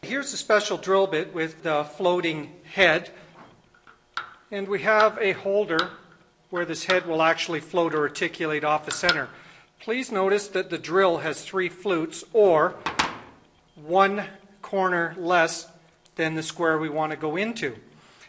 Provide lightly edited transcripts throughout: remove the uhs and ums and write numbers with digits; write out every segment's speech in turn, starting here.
Here's a special drill bit with the floating head, and we have a holder where this head will actually float or articulate off the center. Please notice that the drill has 3 flutes, or 1 corner less than the square we want to go into.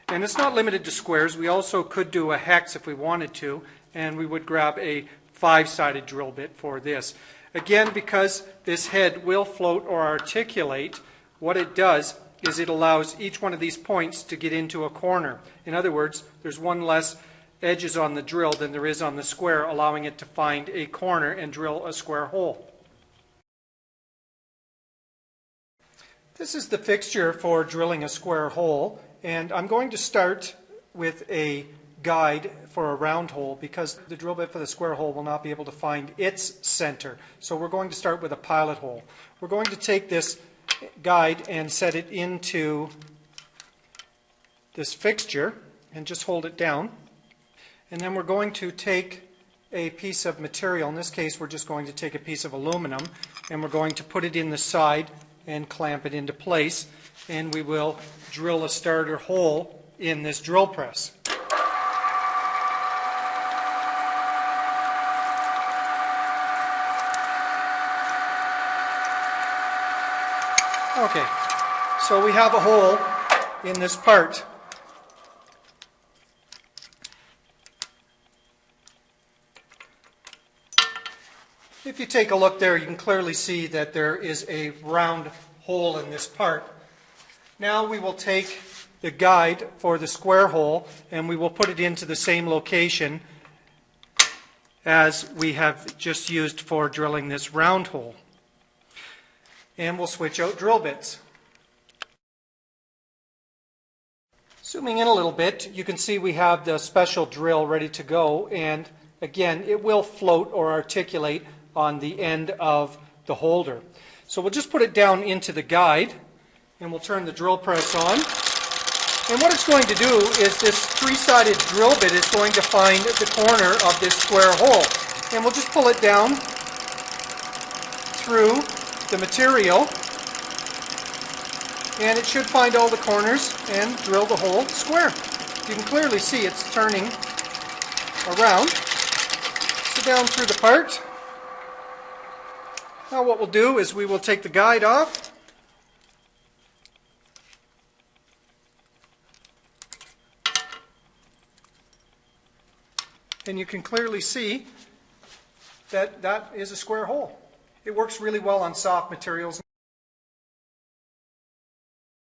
And it's not limited to squares. We also could do a hex if we wanted to, and we would grab a 5-sided drill bit for this. Again, because this head will float or articulate, what it does is it allows each one of these points to get into a corner. In other words, there's 1 less edges on the drill than there is on the square, allowing it to find a corner and drill a square hole. This is the fixture for drilling a square hole, and I'm going to start with a guide for a round hole because the drill bit for the square hole will not be able to find its center. So we're going to start with a pilot hole. We're going to take this guide and set it into this fixture and just hold it down. And then we're going to take a piece of material. In this case, we're just going to take a piece of aluminum, and we're going to put it in the side and clamp it into place, and we will drill a starter hole in this drill press. Okay, so we have a hole in this part. If you take a look there, you can clearly see that there is a round hole in this part. Now we will take the guide for the square hole and we will put it into the same location as we have just used for drilling this round hole. And we'll switch out drill bits. Zooming in a little bit, you can see we have the special drill ready to go, and again, it will float or articulate on the end of the holder. So we'll just put it down into the guide, and we'll turn the drill press on. And what it's going to do is this 3-sided drill bit is going to find the corner of this square hole. And we'll just pull it down through the material, and it should find all the corners and drill the hole square. You can clearly see it's turning around. So down through the part. Now what we'll do is we will take the guide off. And you can clearly see that that is a square hole. It works really well on soft materials.